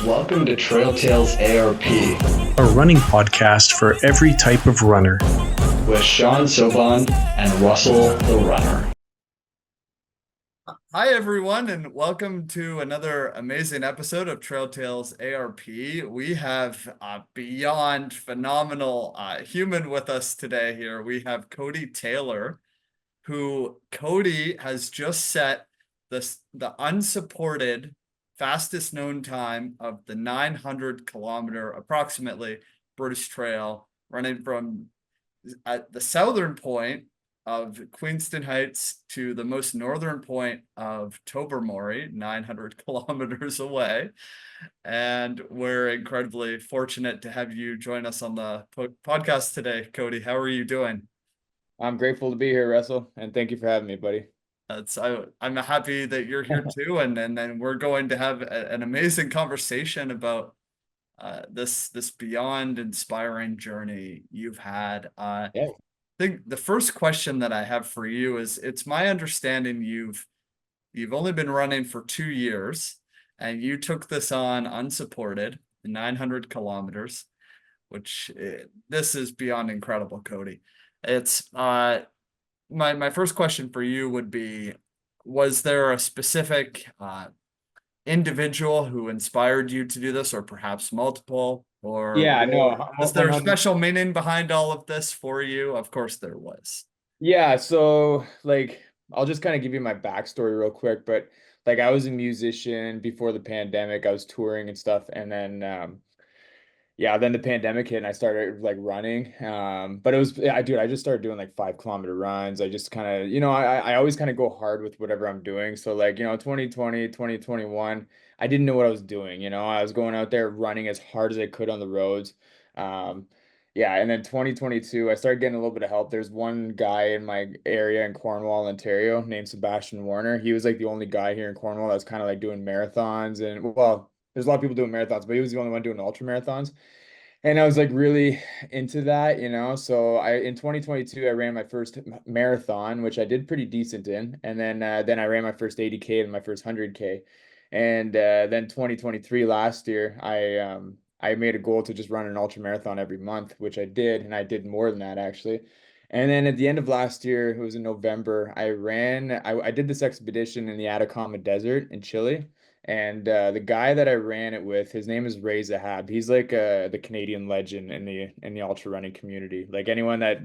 Welcome to Trail Tales ARP A running podcast for every type of runner. with Sean Soban and Russell the Runner. Hi, everyone, and welcome to another amazing episode of Trail Tales ARP. We have a beyond phenomenal human with us today here. We have Cody Taylor, who Cody has just set the unsupported fastest known time of the 900 kilometer approximately British Trail, running from at the southern point of Queenston Heights to the most northern point of Tobermory, 900 kilometers away. And we're incredibly fortunate to have you join us on the podcast today, Cody. How are you doing? I'm grateful to be here, Russell, and thank you for having me, buddy. I'm happy that you're here too, and then we're going to have an amazing conversation about this beyond inspiring journey you've had. Yeah. I think the first question that I have for you is, it's my understanding you've only been running for 2 years, and you took this on unsupported, 900 kilometers, which this is beyond incredible, Cody. It's my first question for you would be, was there a specific individual who inspired you to do this, or perhaps multiple, Yeah, no, is there a 100. special meaning behind all of this for you? Of course there was. Yeah, so I'll just kind of give you my backstory real quick, but I was a musician before the pandemic. I was touring and stuff, and then then the pandemic hit and I started running. But it was I just started doing 5 kilometer runs. I just kind of, I always kind of go hard with whatever I'm doing. So 2020, 2021, I didn't know what I was doing. I was going out there running as hard as I could on the roads. Yeah, and then 2022, I started getting a little bit of help. There's one guy in my area in Cornwall, Ontario, named Sebastian Warner. He was the only guy here in Cornwall that's kind of doing marathons, and well, there's a lot of people doing marathons, but he was the only one doing ultra marathons. And I was really into that. So in 2022 I ran my first marathon, which I did pretty decent in, and then I ran my first 80K and my first 100K, and then 2023 last year I made a goal to just run an ultra marathon every month, which I did, and I did more than that actually. And then at the end of last year, it was in November, I did this expedition in the Atacama Desert in Chile. And the guy that I ran it with, his name is Ray Zahab. He's the Canadian legend in the ultra running community. Like anyone that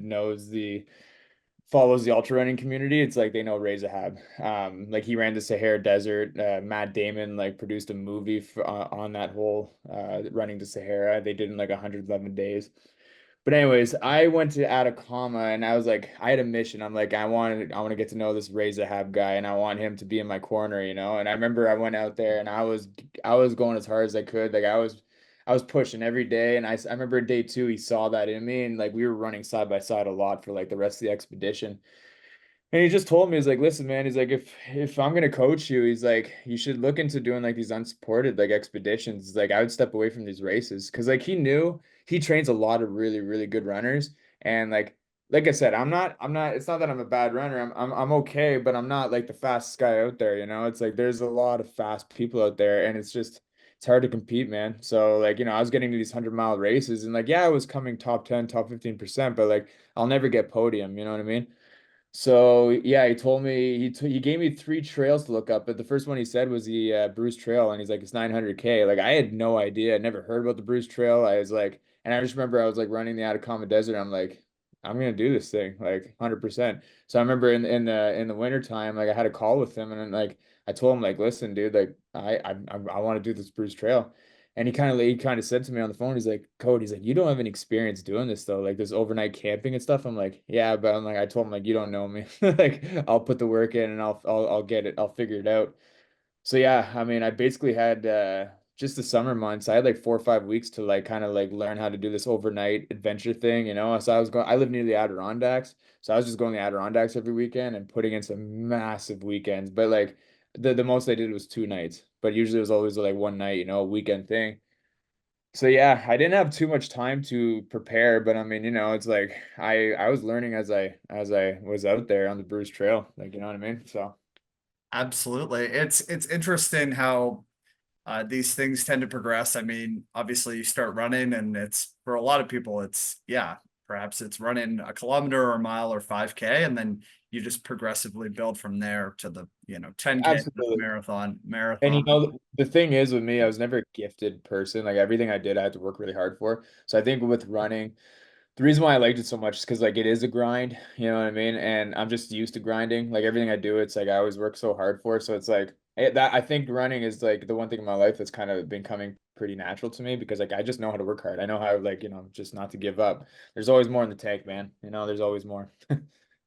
follows the ultra running community, it's they know Ray Zahab. He ran the Sahara Desert. Matt Damon produced a movie on that whole running the Sahara. They did in 111 days. But anyways, I went to Atacama and I was I had a mission. I'm I want to get to know this Ray Zahab guy, and I want him to be in my corner. And I remember I went out there and I was going as hard as I could. I was pushing every day, and I remember day 2 he saw that in me, and we were running side by side a lot for the rest of the expedition. And he just told me, he's listen, man, he's if I'm gonna coach you, he's you should look into doing these unsupported expeditions. I would step away from these races, because he knew he trains a lot of really, really good runners. And like I said, I'm not, it's not that I'm a bad runner. I'm okay, but I'm not the fastest guy out there. It's there's a lot of fast people out there, and it's hard to compete, man. So I was getting to these 100-mile races, and yeah, I was coming top 10, top 15%, but I'll never get podium, you know what I mean? So yeah, he told me he gave me 3 trails to look up, but the first one he said was the Bruce Trail, and he's it's 900K. I had no idea, I'd never heard about the Bruce Trail. I was and I just remember I was running the Atacama Desert. I'm gonna do this thing 100%. So I remember in the winter time, I had a call with him, and then I told him listen, dude, I want to do this Bruce Trail. And he kind of said to me on the phone, he's Cody, he's you don't have any experience doing this though, this overnight camping and stuff. I'm yeah, but I told him you don't know me. I'll put the work in, and I'll get it, I'll figure it out. So yeah, I mean, I basically had just the summer months. I had 4 or 5 weeks to kind of learn how to do this overnight adventure thing. So I live near the Adirondacks, so I was just going to the Adirondacks every weekend and putting in some massive weekends. But the most I did was 2 nights, but usually it was always one night, a weekend thing. So yeah, I didn't have too much time to prepare, but I mean, it's I was learning as I was out there on the Bruce Trail, you know what I mean? So Absolutely. It's interesting how these things tend to progress. I mean, obviously you start running and it's for a lot of people, it's yeah, perhaps it's running a kilometer or a mile or 5K, and then you just progressively build from there to the, 10K Absolutely. And marathon. the thing is with me, I was never a gifted person. Like everything I did, I had to work really hard for. So I think with running, the reason why I liked it so much is because like it is a grind, you know what I mean? And I'm just used to grinding. Like everything I do, it's like I always work so hard for. So it's like that I think running is like the one thing in my life that's kind of been coming pretty natural to me because like I just know how to work hard. I know how like, just not to give up. There's always more in the tank, man. There's always more.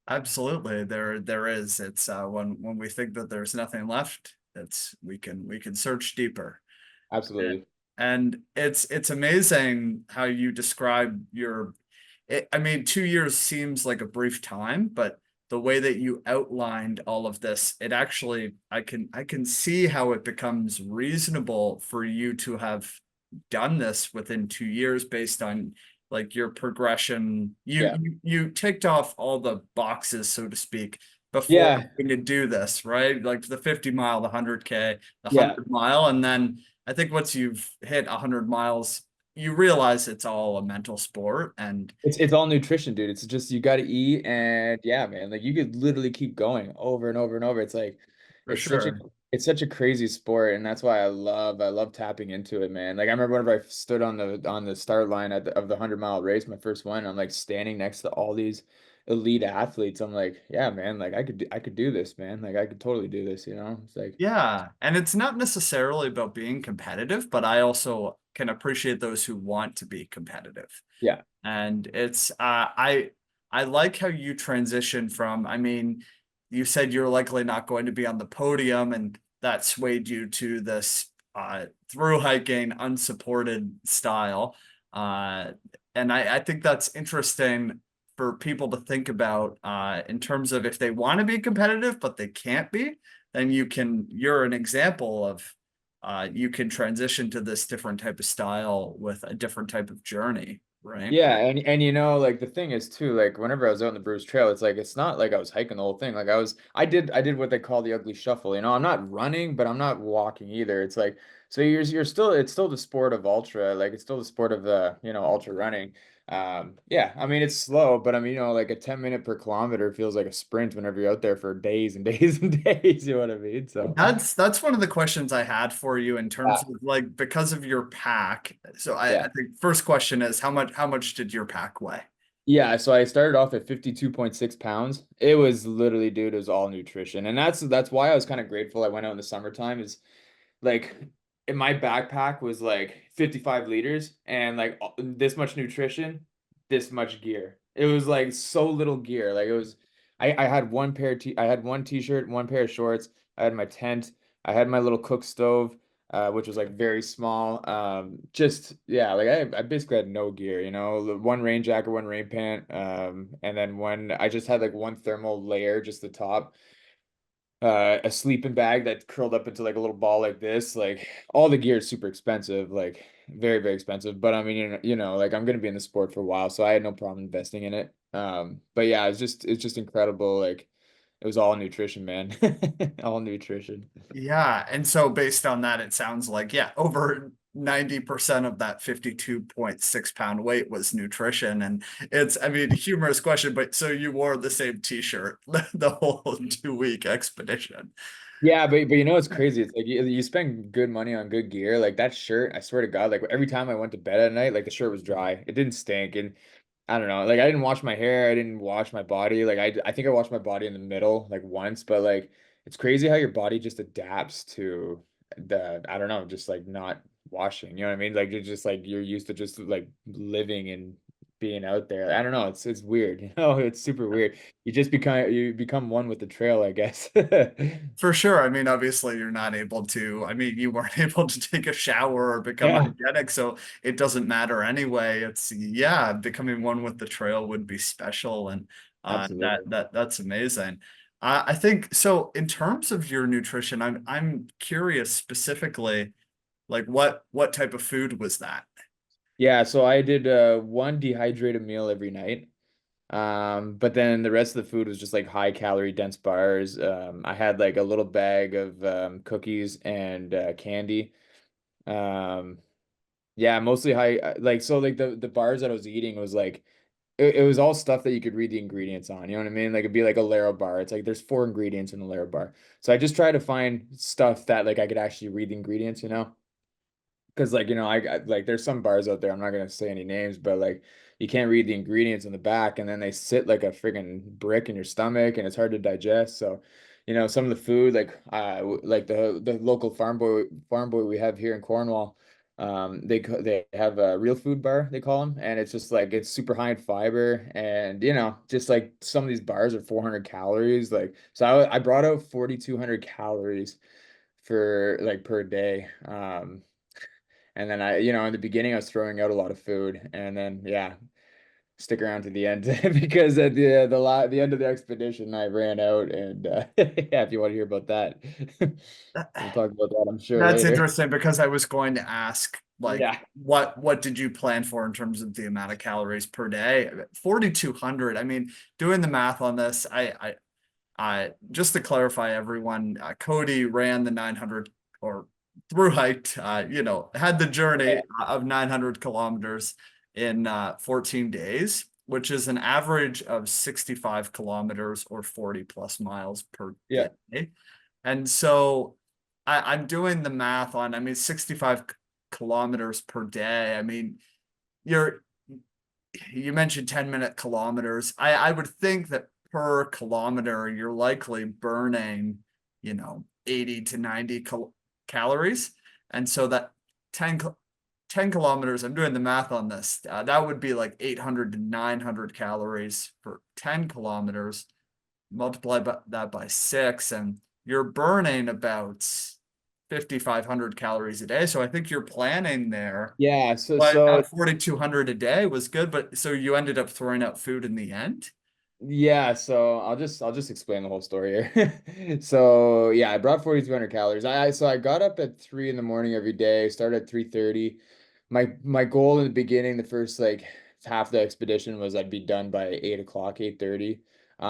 Absolutely, there is. It's when we think that there's nothing left, it's we can search deeper. Absolutely. And it's amazing how you describe I mean, 2 years seems like a brief time, but the way that you outlined all of this, it actually, I can see how it becomes reasonable for you to have done this within 2 years based on like your progression. You Yeah. you, you ticked off all the boxes, so to speak, before Yeah. you could do this, right? Like the 50 mile, the 100K, the Yeah. 100 mile, and then I think once you've hit 100 miles, you realize it's all a mental sport. And It's all nutrition, dude. It's just you got to eat, and yeah, man. Like you could literally keep going over and over and over. It's like for it's such a sure, it's such a crazy sport, and that's why I love tapping into it, man. Like I remember whenever I stood on the start line of the 100-mile race, my first one. I'm like standing next to all these elite athletes. I'm like, yeah, man. Like I could do this, man. Like I could totally do this. It's like, yeah. And it's not necessarily about being competitive, but I also can appreciate those who want to be competitive. yeah, And it's I like how you transition from, I mean, you said you're likely not going to be on the podium, and that swayed you to this through hiking unsupported style. Uh and I think that's interesting for people to think about in terms of if they want to be competitive but they can't be, then you're an example of you can transition to this different type of style with a different type of journey, right? yeah, and like the thing is too, like whenever I was out on the Bruce Trail, it's like it's not like I was hiking the whole thing. Like I did what they call the ugly shuffle. I'm not running, but I'm not walking either. It's like so you're still it's still the sport of ultra, like it's still the sport of ultra running. Yeah, I mean it's slow, but I mean, like a 10 minute per kilometer feels like a sprint whenever you're out there for days and days and days, you know what I mean? So That's one of the questions I had for you in terms yeah, of like because of your pack. So I yeah. think first question is how much did your pack weigh? Yeah, so I started off at 52.6 pounds. It was literally, dude, it was all nutrition. And that's why I was kind of grateful I went out in the summertime is like in my backpack was like 55 liters and like this much nutrition, this much gear. It was like so little gear. Like it was I had I had one t-shirt, one pair of shorts, I had my tent, I had my little cook stove, which was like very small. Just yeah, like I basically had no gear, one rain jacket, one rain pant, and then I just had like one thermal layer, just the top, a sleeping bag that curled up into like a little ball like this. Like all the gear is super expensive, like very, very expensive. But I mean, like I'm gonna be in the sport for a while, so I had no problem investing in it. But yeah, it's just incredible. Like it was all nutrition, man. All nutrition. Yeah, and so based on that, it sounds like yeah, over 90% of that 52.6 pound weight was nutrition. And it's, I mean, humorous question, but so you wore the same t-shirt the whole 2 week expedition. Yeah, but it's crazy. It's like you spend good money on good gear. Like that shirt, I swear to God, like every time I went to bed at night, like the shirt was dry. It didn't stink. And I don't know, like I didn't wash my hair, I didn't wash my body. Like I think I washed my body in the middle like once, but like it's crazy how your body just adapts to I don't know, just like not washing. You know what I mean? Like you're just like you're used to just like living and being out there. I don't know, it's weird, it's super weird. You become one with the trail, I guess. For sure. I mean, obviously, you're not able to, I mean, you weren't able to take a shower or become Yeah, hygienic, so it doesn't matter anyway. It's, yeah, becoming one with the trail would be special. And absolutely. that's amazing. I think so. In terms of your nutrition, I'm curious specifically, like what type of food was that? Yeah, so I did one dehydrated meal every night. But then the rest of the food was just like high calorie dense bars. I had like a little bag of cookies and candy. Um, yeah, mostly high like so like the bars that I was eating was like it was all stuff that you could read the ingredients on. You know what I mean? Like it'd be like a Laro bar. It's like there's four ingredients in a Laro bar. So I just try to find stuff that like I could actually read the ingredients, you know? Because like like there's some bars out there, I'm not gonna say any names, but like you can't read the ingredients on the back and then they sit like a friggin' brick in your stomach and it's hard to digest. So some of the food like like the local farm boy we have here in Cornwall, they have a real food bar, they call them, and it's just like it's super high in fiber, and just like some of these bars are 400 calories. Like so I brought out 4,200 calories for like per day. And then in the beginning, I was throwing out a lot of food, and then yeah, stick around to the end because at the end of the expedition, I ran out, and yeah, if you want to hear about that, we'll talk about that, I'm sure That's later. interesting because I was going to ask, like, Yeah, what did you plan for in terms of the amount of calories per day? 4,200. I mean, doing the math on this, just to clarify, everyone, Cody ran the 900 or through hiked, had the journey yeah, of 900 kilometers in 14 days, which is an average of 65 kilometers or 40 plus miles per yeah, day. And so I'm doing the math on, I mean, 65 kilometers per day. I mean, you're you mentioned 10-minute kilometers. I would think that per kilometer, you're likely burning, 80 to 90 calories. And so that 10, 10 kilometers, I'm doing the math on this. That would be like 800 to 900 calories for 10 kilometers. Multiply that by six, and you're burning about 5,500 calories a day. So I think you're planning there, yeah. So but so 4,200 a day was good. But so you ended up throwing out food in the end. Yeah, so I'll just explain the whole story here. So yeah, I brought 4,200 calories. I got up at 3 in the morning every day, started at 3:30. My goal in the beginning, the first like half the expedition was I'd be done by 8 o'clock, 8:30.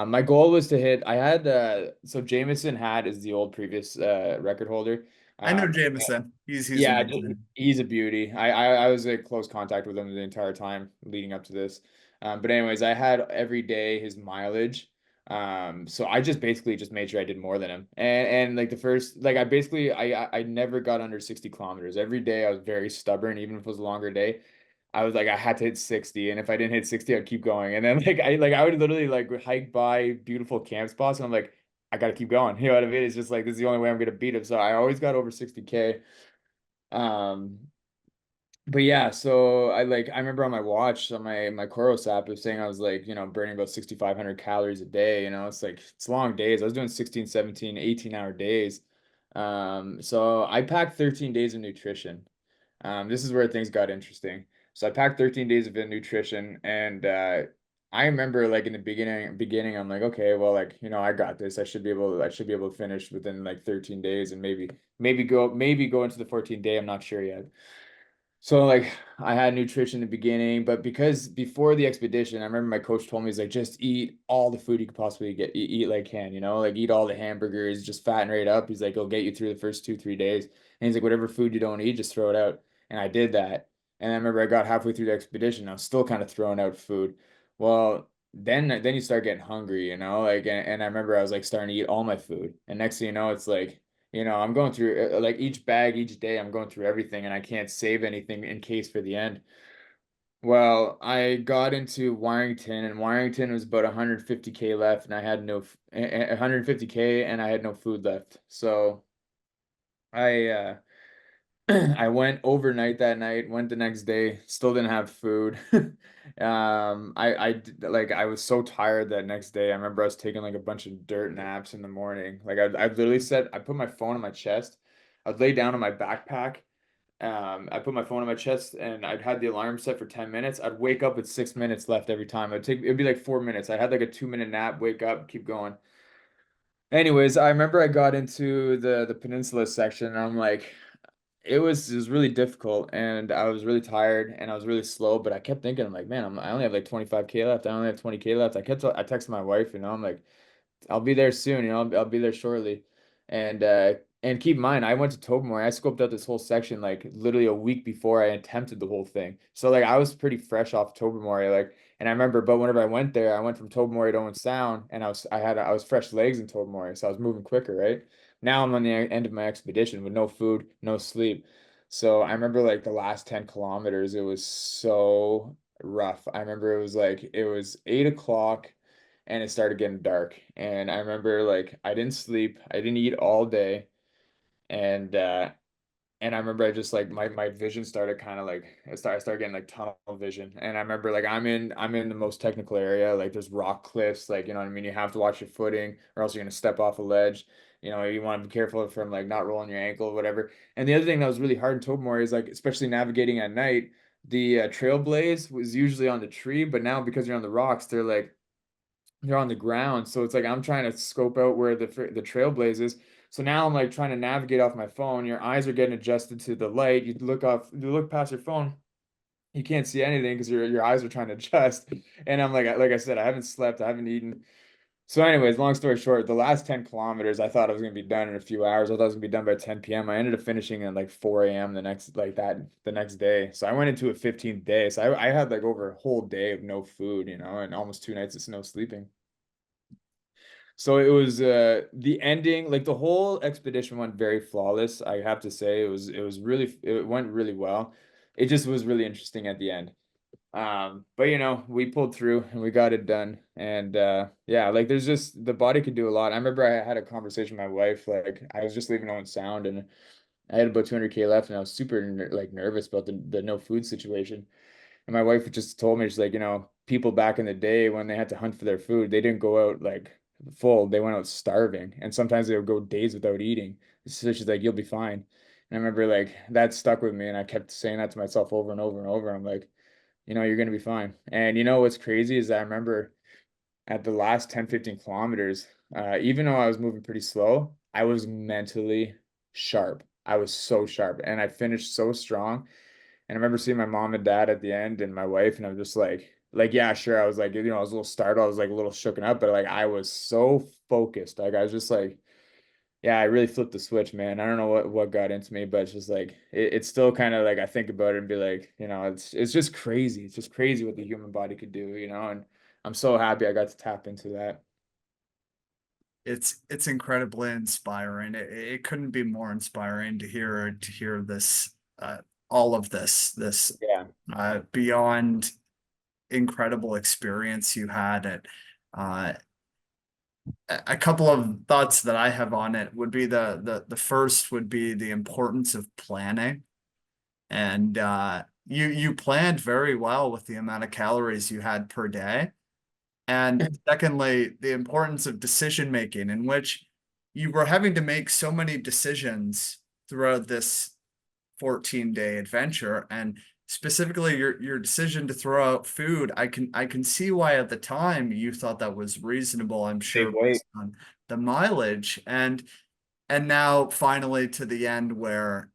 My goal was to hit, I had so Jameson had is the old previous record holder. I know Um, Jameson. He's yeah, amazing. he's a beauty. I was in close contact with him the entire time leading up to this. But anyways, I had every day his mileage. So I just basically just made sure I did more than him. And like the first, like I never got under 60 kilometers. Every day I was very stubborn, even if it was a longer day. I was like I had to hit 60, and if I didn't hit 60, I'd keep going. And then I would literally like hike by beautiful camp spots, and I'm like, I gotta keep going. You know what I mean? It's just like this is the only way I'm gonna beat him. So I always got over 60K. Um, but yeah, so I remember on my watch on my Coros app it was saying I was like, burning about 6,500 calories a day, it's like it's long days. I was doing 16, 17, 18-hour days. So I packed 13 days of nutrition. This is where things got interesting. So I packed 13 days of nutrition, and I remember like in the beginning I'm like, okay, well, like, I got this. I should be able to finish within like 13 days, and maybe go into the 14th day. I'm not sure yet. So like I had nutrition in the beginning, but because before the expedition, I remember my coach told me he's like just eat all the food you could possibly eat like can, like eat all the hamburgers, just fatten right up. He's like, it'll get you through the first 2, 3 days. And he's like, whatever food you don't eat, just throw it out. And I did that. And I remember I got halfway through the expedition, I was still kind of throwing out food. Well, then you start getting hungry, like and I remember I was like starting to eat all my food. And next thing you know, it's like I'm going through like each bag each day, I'm going through everything and I can't save anything in case for the end. Well, I got into Warrington and Warrington was about 150K left and I had 150K and I had no food left. So I I went overnight that night, went the next day, still didn't have food. Like I was so tired that next day. I remember I was taking like a bunch of dirt naps in the morning. Like I literally said, I put my phone on my chest. I'd lay down on my backpack. I put my phone on my chest and I'd had the alarm set for 10 minutes. I'd wake up with 6 minutes left every time. It'd be like 4 minutes. I had like a 2 minute nap, wake up, keep going. Anyways, I remember I got into the peninsula section and I'm like, it was really difficult and I was really tired and I was really slow, but I kept thinking, I'm like, man, I only have like 25K left. I only have 20K left. I texted my wife, I'm like, I'll be there soon, I'll be there shortly. And And keep in mind, I went to Tobermory. I scoped out this whole section like literally a week before I attempted the whole thing. So like I was pretty fresh off Tobermory. Like, and I remember, but whenever I went there, I went from Tobermory to Owen Sound, and I was fresh legs in Tobermory, so I was moving quicker, right? Now I'm on the end of my expedition with no food, no sleep. So I remember like the last 10 kilometers, it was so rough. I remember it was 8 o'clock and it started getting dark. And I remember like I didn't sleep, I didn't eat all day and and I remember I just like my vision started kind of like I started getting like tunnel vision. And I remember like I'm in the most technical area, like there's rock cliffs, like you know what I mean, you have to watch your footing or else you're gonna step off a ledge. You know, you want to be careful from like not rolling your ankle or whatever. And the other thing that was really hard in Tobermory is like especially navigating at night, the trail blaze was usually on the tree, but now because you're on the rocks, they're on the ground. So it's like I'm trying to scope out where the trailblaze is. So now I'm like trying to navigate off my phone. Your eyes are getting adjusted to the light. You look past your phone, you can't see anything because your eyes are trying to adjust. And I'm like I said, I haven't slept, I haven't eaten. So, anyways, long story short, the last 10 kilometers, I thought I was gonna be done in a few hours. I thought I was gonna be done by 10 p.m. I ended up finishing at like 4 a.m. the next day. So I went into a 15th day. So I had like over a whole day of no food, you know, and almost 2 nights of no sleeping. So it was the ending, like the whole expedition went very flawless. I have to say it went really well. It just was really interesting at the end. But you know, we pulled through and we got it done. And yeah, like there's just the body could do a lot. I remember I had a conversation with my wife, like I was just leaving Owen Sound and I had about 200K left and I was super like nervous about the no food situation. And my wife just told me, she's like, you know, people back in the day when they had to hunt for their food, they didn't go out like full, they went out starving. And sometimes they would go days without eating. So she's like, you'll be fine. And I remember like that stuck with me. And I kept saying that to myself over and over and over. I'm like, you know, you're going to be fine. And you know what's crazy is I remember at the last 10, 15 kilometers, even though I was moving pretty slow, I was mentally sharp. I was so sharp and I finished so strong. And I remember seeing my mom and dad at the end and my wife, and I'm just yeah, sure. I was like, you know, I was a little startled. I was like a little shooken up, but like I was so focused. Like I was just like, yeah, I really flipped the switch, man. I don't know what got into me, but it's just like it's still kind of like I think about it and be like, you know, it's just crazy. It's just crazy what the human body could do, you know, and I'm so happy I got to tap into that. It's incredibly inspiring. It couldn't be more inspiring to hear this all of this Yeah. beyond incredible experience you had at uh a couple of thoughts that I have on it would be the first would be the importance of planning. And you planned very well with the amount of calories you had per day. And secondly, the importance of decision making, in which you were having to make so many decisions throughout this 14-day adventure. And specifically your decision to throw out food, I can see why at the time you thought that was reasonable, I'm Save sure, weight. based on the mileage. And now finally to the end where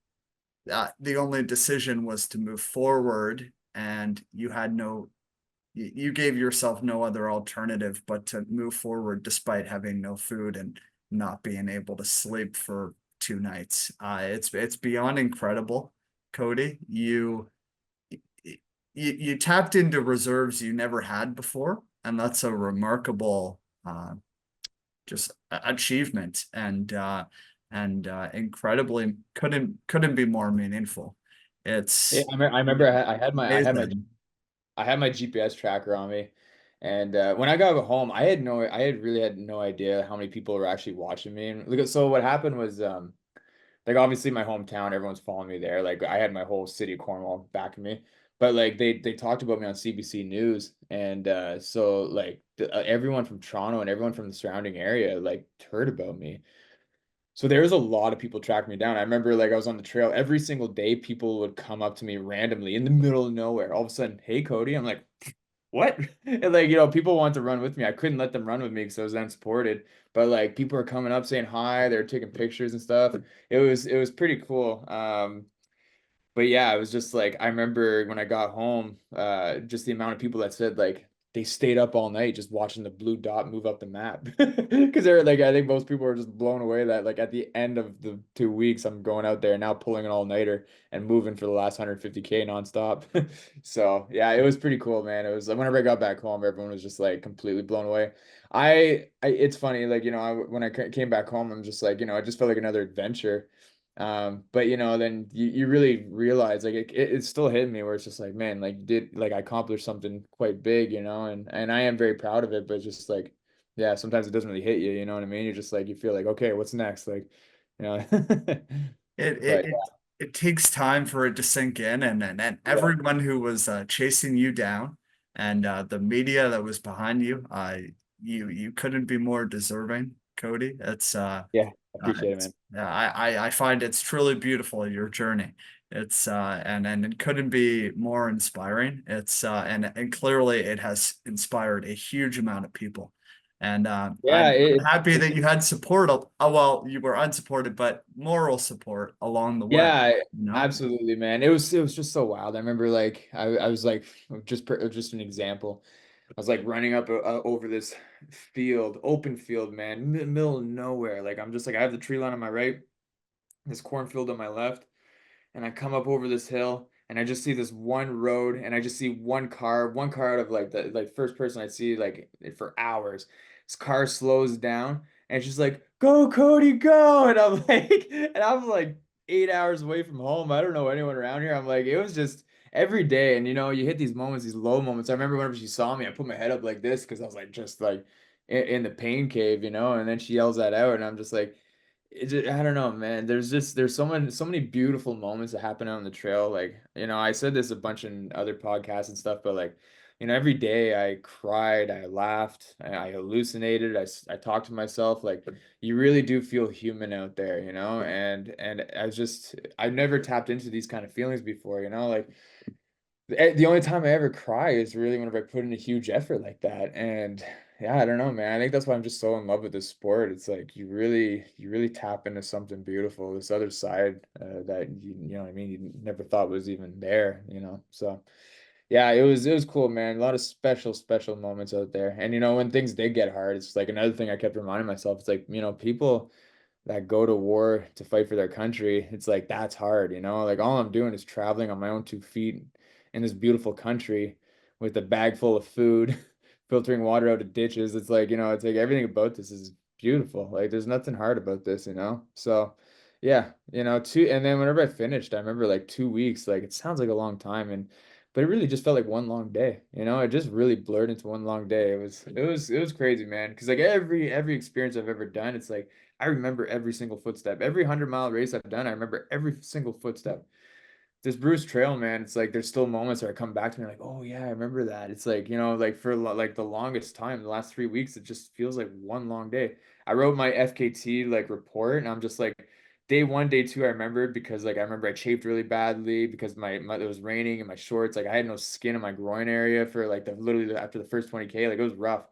the only decision was to move forward and you had you gave yourself no other alternative but to move forward despite having no food and not being able to sleep for 2 nights. It's beyond incredible, Cody. You tapped into reserves you never had before, and that's a remarkable just achievement and incredibly couldn't be more meaningful. Yeah, It's I remember amazing. I had my GPS tracker on me, and when I got home, I had really had no idea how many people were actually watching me. And look, so what happened was, like obviously my hometown, everyone's following me there. Like I had my whole city of Cornwall backing me, but like they talked about me on CBC News, and so like everyone from Toronto and everyone from the surrounding area like heard about me. So there was a lot of people tracking me down. I remember like I was on the trail every single day. People would come up to me randomly in the middle of nowhere. All of a sudden, hey Cody, I'm like, what? And like, you know, people want to run with me. I couldn't let them run with me because I was unsupported. But like people are coming up saying hi, they're taking pictures and stuff. It was pretty cool. But yeah, it was just like I remember when I got home, just the amount of people that said like, they stayed up all night just watching the blue dot move up the map. Because they're like, I think most people are just blown away that like at the end of the 2 weeks, I'm going out there now pulling an all-nighter and moving for the last 150K nonstop. So yeah, it was pretty cool, man. It was like whenever I got back home, everyone was just like completely blown away. It's funny, like, when I came back home, I'm just like, it just felt like another adventure. But then you really realize like it still hit me where it's just like, man, like I accomplished something quite big, and I am very proud of it, but just like, yeah, sometimes it doesn't really hit you, you know what I mean? You're just like, you feel like, okay, what's next? Like, you know, It but it it, it takes time for it to sink in, and yeah, everyone who was chasing you down, and the media that was behind you, you couldn't be more deserving, Cody. yeah, I appreciate it, man. I find it's truly beautiful, your journey. And it couldn't be more inspiring. And clearly it has inspired a huge amount of people. And Yeah, I'm happy that you had support. Well, you were unsupported, but moral support along the way. yeah, You know? absolutely, man. It was just so wild. I remember like I was like just an example. I was like running up over this field, open field, man, middle of nowhere. Like I'm just like I have the tree line on my right, this cornfield on my left, and I come up over this hill and I just see this one road and I just see one car out of like the like first person I see like for hours. This car slows down and it's just like, go Cody, go. And I'm like, and I'm like 8 hours away from home. I don't know anyone around here. I'm like, it was just every day. And you hit these moments, these low moments. I remember whenever she saw me, I put my head up like this because I was like just like in the pain cave, and then she yells that out and I'm just like I don't know, man. There's so many beautiful moments that happen out on the trail. Like, I said this a bunch in other podcasts and stuff, but like, every day I cried, I laughed, I hallucinated, I talked to myself. Like, you really do feel human out there, and I've never tapped into these kind of feelings before, like the only time I ever cry is really whenever I put in a huge effort like that. And yeah, I don't know, man. I think that's why I'm just so in love with this sport. It's like you really tap into something beautiful, this other side that you know what I mean, you never thought was even there. So yeah, it was cool, man. A lot of special moments out there. And when things did get hard, it's like another thing I kept reminding myself. It's like, people that go to war to fight for their country, it's like that's hard, Like all I'm doing is traveling on my own 2 feet in this beautiful country with a bag full of food, filtering water out of ditches. It's like everything about this is beautiful. Like there's nothing hard about this. So yeah, and then whenever I finished, I remember like 2 weeks, like it sounds like a long time but it really just felt like one long day. It just really blurred into one long day. It was crazy, man. Because like every experience I've ever done, it's like I remember every single footstep. Every 100-mile race I've done, I remember every single footstep. This Bruce Trail, man, it's like there's still moments where I come back to me like, oh yeah, I remember that. It's like, like for like the longest time, the last 3 weeks, it just feels like one long day. I wrote my FKT like report, and I'm just like, day one, day two, I remembered because like I remember I chafed really badly because it was raining and my shorts, like I had no skin in my groin area for like literally after the first 20K, like it was rough.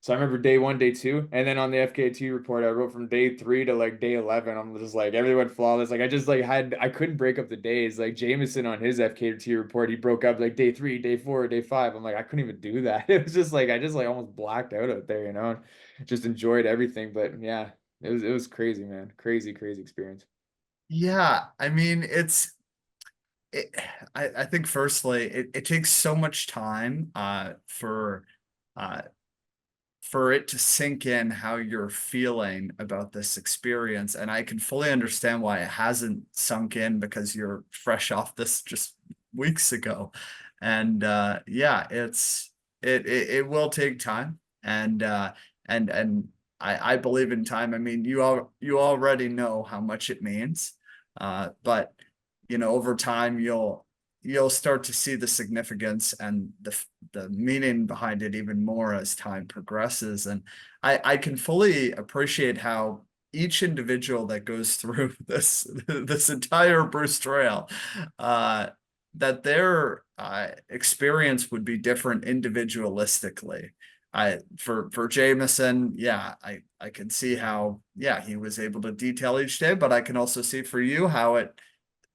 So I remember day one, day two, and then on the FKT report, I wrote from day 3 to like day 11. I'm just like everything went flawless. Like I couldn't break up the days. Like Jameson on his FKT report, he broke up like day 3, day 4, day 5. I'm like I couldn't even do that. It was just like I just like almost blacked out there. And just enjoyed everything. But yeah, it was crazy, man. Crazy, crazy experience. Yeah, I mean, it, I think firstly, it takes so much time uh for it to sink in how you're feeling about this experience. And I can fully understand why it hasn't sunk in because you're fresh off this just weeks ago. And yeah, it will take time. And I believe in time. I mean, you already know how much it means. But over time you'll start to see the significance and the meaning behind it even more as time progresses. And I can fully appreciate how each individual that goes through this entire Bruce Trail, uh, that their experience would be different individualistically. For Jameson, yeah, I can see how, yeah, he was able to detail each day, but I can also see for you how it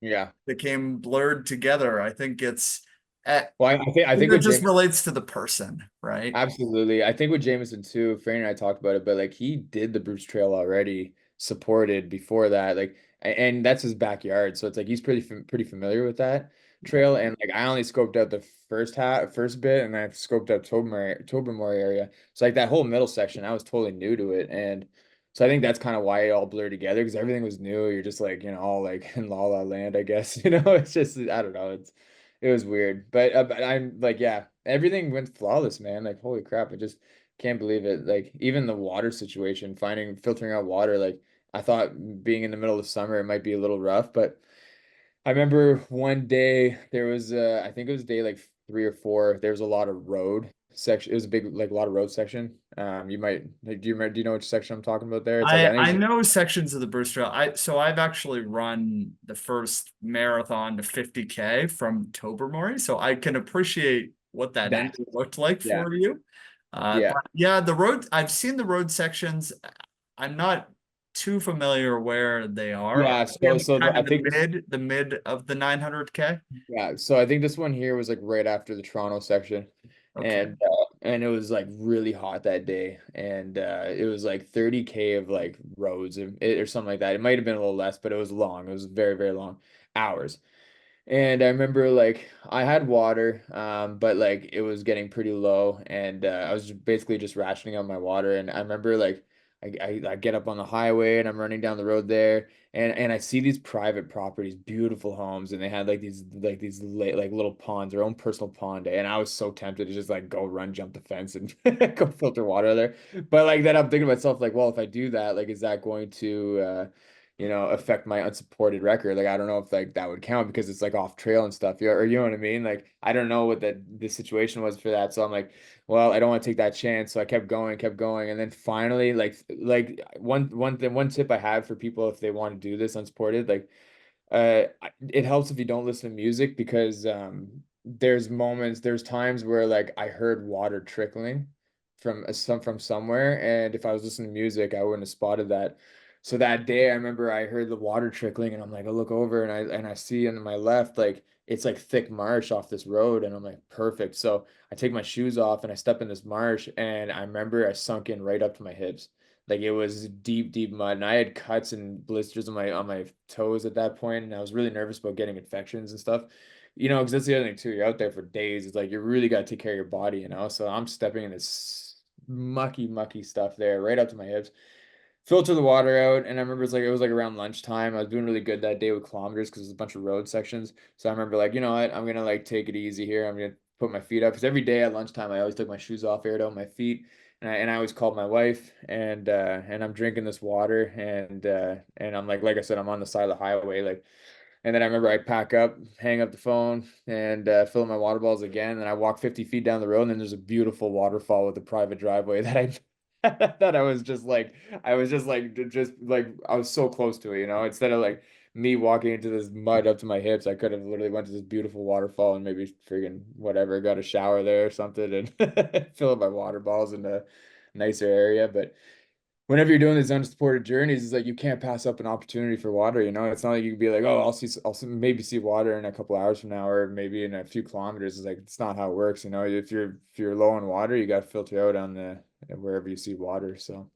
Yeah. became blurred together. I think it's Well, I think It with just Jameson, relates to the person, right? absolutely. I think with Jameson too, Franny and I talked about it, but like he did the Bruce Trail already, supported before that, like, and that's his backyard, so it's like he's pretty familiar with that trail. And like I only scoped out the first bit, and I scoped out Tobermore area. So like that whole middle section, I was totally new to it, and so I think that's kind of why it all blurred together because everything was new. You're just like all like in La La Land, I guess. It's just I don't know. It was weird, but I'm like, yeah, everything went flawless, man. Like, holy crap, I just can't believe it. Like, even the water situation, filtering out water, like, I thought being in the middle of summer, it might be a little rough, but I remember one day there was, I think it was day like 3 or 4, there was a lot of road section. It was a big, like, a lot of road section. You might, like, do you know which section I'm talking about there? It's like, I I think it's, know sections of the Bruce Trail. I've actually run the first marathon to 50K from Tobermory, so I can appreciate what that end that, looked like yeah, for you. yeah. But yeah, the road, I've seen the road sections. I'm not too familiar where they are. Are Yeah, they so in so kind I of think this. the mid of the 900K? Yeah, so I think this one here was like right after the Toronto section, Okay. and it was like really hot that day, and it was like 30K of like roads or something like that. It might have been a little less, but it was long. It was very, very long hours. And I remember like I had water, but like it was getting pretty low, and I was basically just rationing out my water. And I remember like I get up on the highway and I'm running down the road there, and I see these private properties, beautiful homes, and they had like little ponds, their own personal pond, and I was so tempted to just like go run, jump the fence, and go filter water there. But like then I'm thinking to myself like, well, if I do that, like, is that going to affect my unsupported record. Like I don't know if like that would count because it's like off trail and stuff. Yeah, or you know what I mean? Like I don't know what the situation was for that. So I'm like, well, I don't want to take that chance. So I kept going, and then finally, like one tip I had for people if they want to do this unsupported, like it helps if you don't listen to music because there's times where like I heard water trickling from somewhere, and if I was listening to music I wouldn't have spotted that. So that day I remember I heard the water trickling, and I'm like, I look over and I see on my left like it's like thick marsh off this road, and I'm like, perfect. So I take my shoes off and I step in this marsh, and I remember I sunk in right up to my hips. Like it was deep, deep mud, and I had cuts and blisters on my toes at that point, and I was really nervous about getting infections and stuff. Because that's the other thing too. You're out there for days. It's like you really got to take care of your body, So I'm stepping in this mucky, mucky stuff there, right up to my hips. Filter the water out, and I remember it was like around lunchtime. I was doing really good that day with kilometers because there's a bunch of road sections. So I remember like, you know what, I'm gonna like take it easy here. I'm gonna put my feet up because every day at lunchtime I always took my shoes off, aired out my feet, and I always called my wife, and I'm drinking this water, and I'm like I said, I'm on the side of the highway, like, and then I remember I pack up, hang up the phone, and fill in my water bottles again. And I walk 50 feet down the road, and then there's a beautiful waterfall with a private driveway that I that I was just like I was so close to it. Instead of like me walking into this mud up to my hips, I could have literally went to this beautiful waterfall and maybe friggin' whatever, got a shower there or something, and fill up my water bottles in a nicer area. But whenever you're doing these unsupported journeys, it's like you can't pass up an opportunity for water. It's not like you can be like, oh, maybe see water in a couple hours from now, or maybe in a few kilometers. It's like it's not how it works. If you're low on water, you got to filter out on the wherever you see water. So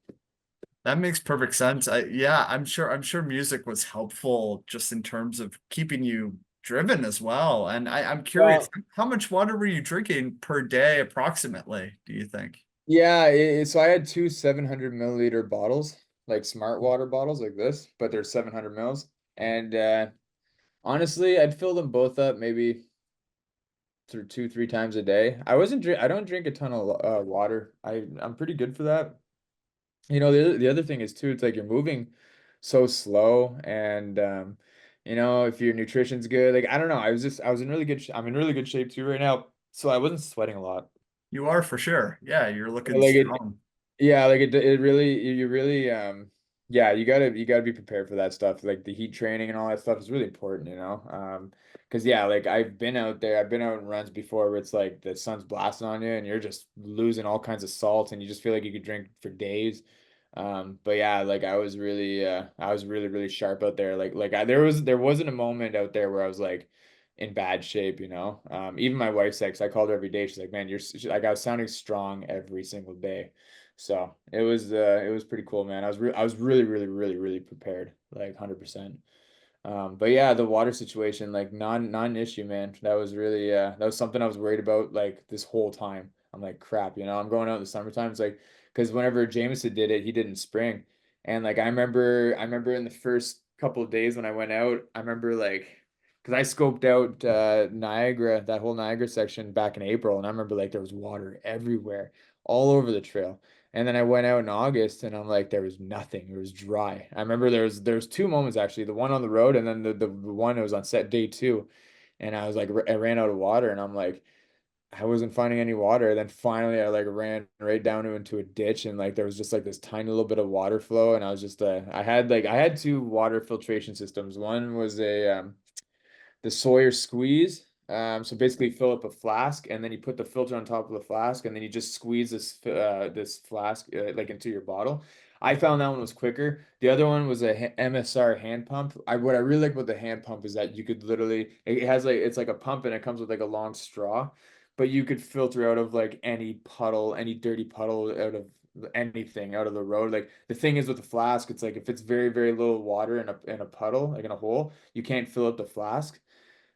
That makes perfect sense. I'm sure music was helpful just in terms of keeping you driven as well. And I'm curious, well, how much water were you drinking per day approximately, do you think? yeah. So I had two 700 milliliter bottles, like smart water bottles, like this, but they're 700 mils, and honestly, I'd fill them both up maybe through 2, 3 times a day. I don't drink a ton of water. I'm pretty good for that. The other thing is too, it's like you're moving so slow, and if your nutrition's good, like I don't know, I was in really I'm in really good shape too right now, so I wasn't sweating a lot. You are for sure. Yeah, you're looking Like it, strong. yeah, like it really, you really, yeah, you gotta be prepared for that stuff. Like the heat training and all that stuff is really important. Because yeah, like I've been out in runs before where it's like the sun's blasting on you and you're just losing all kinds of salt and you just feel like you could drink for days. But yeah, like I was really, really sharp out there. There wasn't a moment out there where I was like, in bad shape, you know. Even my wife's like, 'cause I called her every day. She's like, man, like I was sounding strong every single day. So it was pretty cool, man. I was really, really, really, really prepared, like 100%. But yeah, the water situation, like not an issue, man. That was really that was something I was worried about like this whole time. I'm like, crap, you know, I'm going out in the summertime. It's like, because whenever Jameson did it, he did in spring. And like I remember in the first couple of days when I went out, I remember like because I scoped out Niagara, that whole Niagara section back in April, and I remember like there was water everywhere, all over the trail. And then I went out in August and I'm like, there was nothing. It was dry. I remember there was two moments actually, the one on the road and then the one that was on set day two. And I was like, I ran out of water and I'm like, I wasn't finding any water. Then finally I like ran right down into a ditch and like there was just like this tiny little bit of water flow. And I was just I had two water filtration systems. One was the Sawyer squeeze. So basically fill up a flask and then you put the filter on top of the flask and then you just squeeze this flask like into your bottle. I found that one was quicker. The other one was a MSR hand pump. What I really like about the hand pump is that you could literally it has like it's like a pump and it comes with like a long straw, but you could filter out of like any puddle, any dirty puddle out of anything out of the road. Like the thing is with the flask, it's like if it's very, very little water in a puddle, like in a hole, you can't fill up the flask.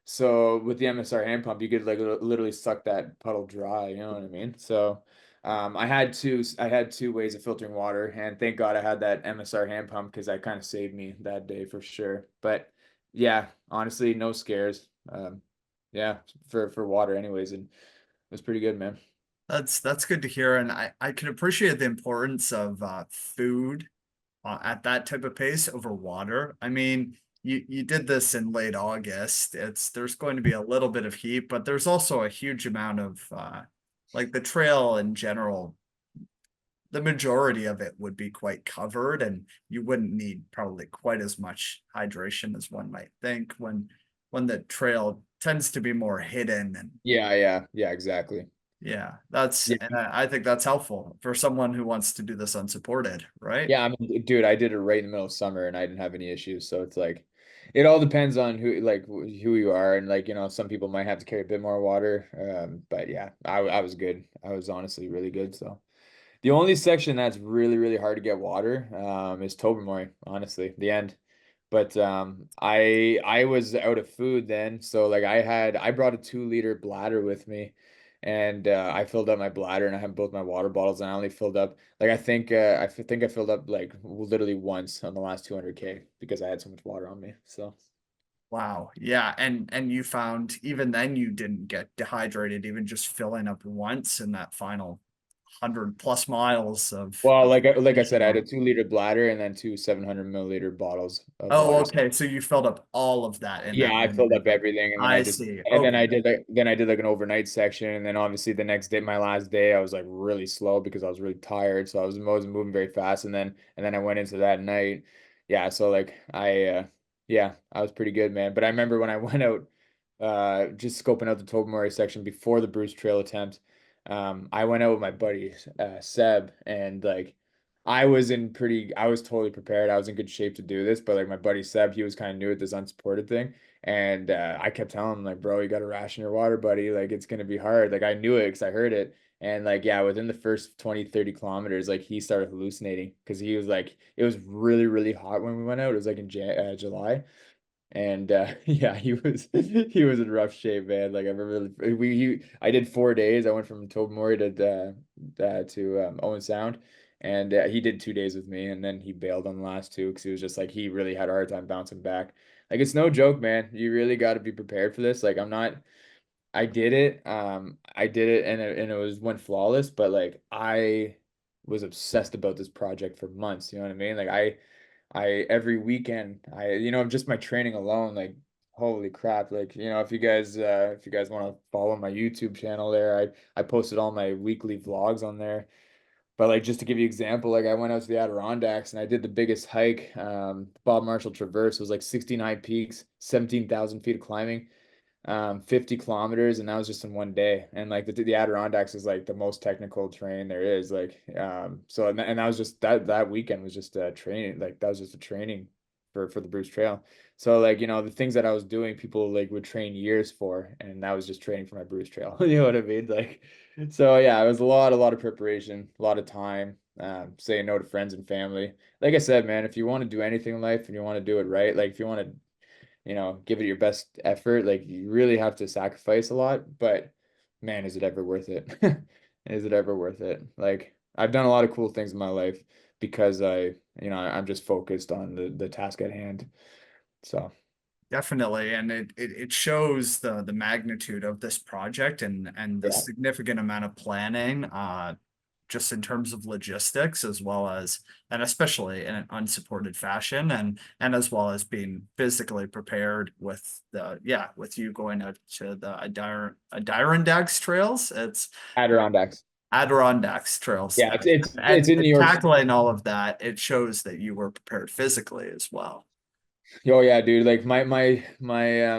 So with the MSR hand pump, you could like literally suck that puddle dry, you know what I mean? So I had two ways of filtering water, and thank God I had that MSR hand pump because that kind of saved me that day for sure. But yeah, honestly, no scares. Yeah, for water anyways, and it was pretty good, man. That's good to hear, and I can appreciate the importance of food at that type of pace over water. I mean, you did this in late August. There's going to be a little bit of heat, but there's also a huge amount of like the trail in general. The majority of it would be quite covered, and you wouldn't need probably quite as much hydration as one might think when the trail tends to be more hidden and Yeah, exactly. yeah, that's Yeah. and I think that's helpful for someone who wants to do this unsupported, right? Yeah, I mean, dude, I did it right in the middle of summer and I didn't have any issues. So it's like, it all depends on who you are. And like, you know, some people might have to carry a bit more water. But yeah, I was good. I was honestly really good. So the only section that's really, really hard to get water, is Tobermory, honestly, the end. But I was out of food then, so like I brought a 2 liter bladder with me, and I filled up my bladder and I had both my water bottles and I only filled up like I think I filled up like literally once on the last 200K because I had so much water on me. So Wow. Yeah, and you found even then you didn't get dehydrated, even just filling up once in that final 100 plus miles of well, like I said, finishing I had a line. 2 liter bladder and then two 700 milliliter bottles of Oh, water. okay. So you filled up all of that in Yeah, that I one filled up visit. everything and then I see. I Okay. did like an overnight section and then obviously the next day, my last day, I was like really slow because I was really tired. So I wasn't moving very fast and then I went into that night. Yeah, so like yeah, I was pretty good, man. But I remember when I went out just scoping out the Tobermory section before the Bruce Trail attempt, I went out with my buddy Seb and like I was totally prepared. I was in good shape to do this, but like my buddy Seb, he was kind of new at this unsupported thing. And I kept telling him like, bro, you got to ration your water, buddy. Like it's going to be hard. Like I knew it because I heard it. And like, yeah, within the first 20, 30 kilometers, like he started hallucinating because he was like, it was really, really hot when we went out. It was like in July. And yeah, he was in rough shape, man. Like I remember I did 4 days. I went from Tobermory to Owen Sound, and he did 2 days with me, and then he bailed on the last two because he was just like he really had a hard time bouncing back. Like it's no joke, man. You really got to be prepared for this. Like I'm not. I did it, and it was went flawless. But like I was obsessed about this project for months. You know what I mean? Like I every weekend you know just my training alone like holy crap like you know if you guys want to follow my YouTube channel there I posted all my weekly vlogs on there but like just to give you an example like I went out to the Adirondacks and I did the biggest hike Bob Marshall Traverse. It was like 69 peaks 17,000 feet of climbing 50 kilometers, and that was just in one day. And like the Adirondacks is like the most technical terrain there is. Like, so and that was just that weekend was just training. Like that was just a training for the Bruce Trail. So like, the things that I was doing, people like would train years for, and that was just training for my Bruce Trail. You know what I mean? Like, so yeah, it was a lot of preparation, a lot of time, saying no to friends and family. Like I said, man, if you want to do anything in life and you want to do it right, like if you want to, give it your best effort, like you really have to sacrifice a lot, but man, is it ever worth it? Is it ever worth it? Like I've done a lot of cool things in my life because I'm just focused on the task at hand. So Definitely, and it shows the magnitude of this project and the yeah, significant amount of planning, just in terms of logistics, as well as, and especially in an unsupported fashion, and as well as being physically prepared with with you going out to the Adirondacks trails. It's Adirondacks. Adirondacks trails, Yeah, it's in New and York. tackling all of that. It shows that you were prepared physically as well. Oh yeah, dude. Like my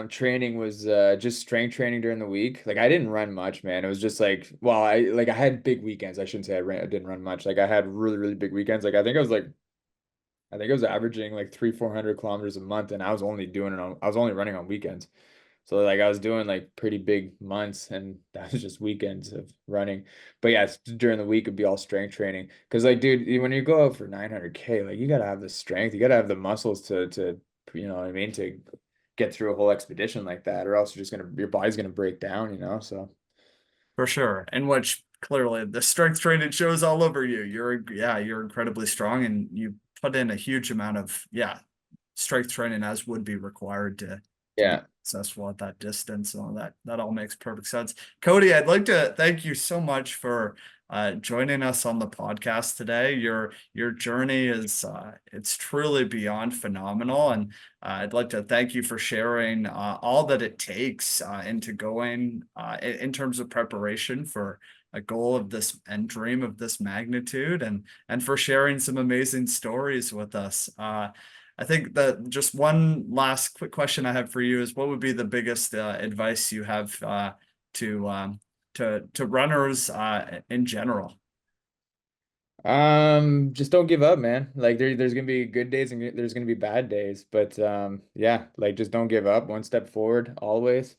training was just strength training during the week. Like I didn't run much, man. It was just like, well, I had big weekends. I shouldn't say I didn't run much. Like I had really big weekends. Like I think I was averaging like 300-400 kilometers a month, and I was only running on weekends. So like I was doing like pretty big months, and that was just weekends of running. But yeah, during the week it'd be all strength training. Because like, dude, when you go out for 900K, like you gotta have the strength, you gotta have the muscles to you know what I mean, to get through a whole expedition like that, or else your body's gonna break down, So For sure. And which clearly the strength training shows all over you. You're incredibly strong, and you put in a huge amount of strength training as would be required to be yeah. successful at that distance. And all that all makes perfect sense. Cody, I'd like to thank you so much for joining us on the podcast today. Your journey is it's truly beyond phenomenal, and I'd like to thank you for sharing all that it takes into going in terms of preparation for a goal of this and dream of this magnitude, and for sharing some amazing stories with us. I think that just one last quick question I have for you is, what would be the biggest advice you have to runners in general? Just don't give up, man. Like there's gonna be good days and there's gonna be bad days, but yeah, like just don't give up. One step forward always,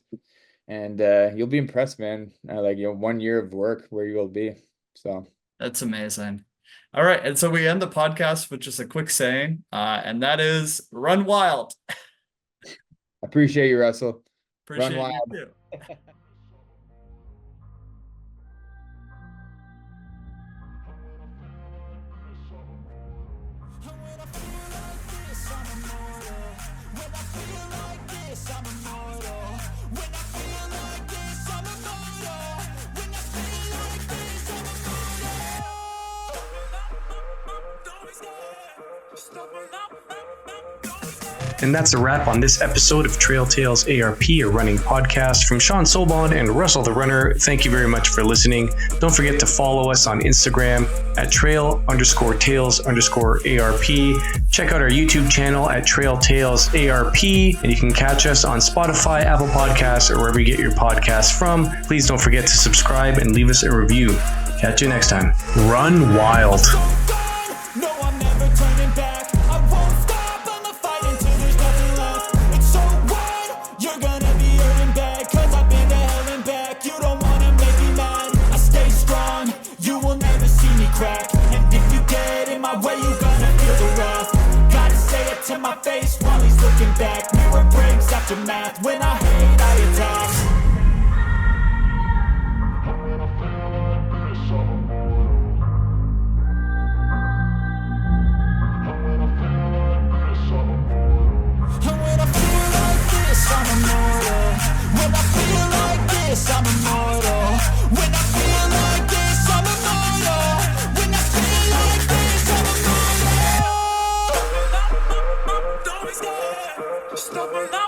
and you'll be impressed, man. Like 1 year of work where you will be. So That's amazing. All right, and so we end the podcast with just a quick saying, and that is, run wild. appreciate you, Russell. Run Appreciate you wild. too. And that's a wrap on this episode of Trail Tales ARP, a running podcast from Sean Sobon and Russell the Runner. Thank you very much for listening. Don't forget to follow us on Instagram at trail_tales_ARP. Check out our YouTube channel at Trail Tales ARP, and you can catch us on Spotify, Apple Podcasts, or wherever you get your podcasts from. Please don't forget to subscribe and leave us a review. Catch you next time. Run wild. No, I'm never turning back. I won't stop, I'ma fight until there's nothing left. It's so what? You're gonna be hurting bad, cause I've been to hell and back. You don't wanna make me mad, I stay strong. You will never see me crack. And if you get in my way, you gonna feel the wrath. Gotta say it to my face while he's looking back. Mirror breaks after math. When I hate, I attack. I'm immortal. When I feel like this, I'm immortal. When I feel like this, I'm immortal. When I feel like this, I'm immortal. Don't be scared. Just open up.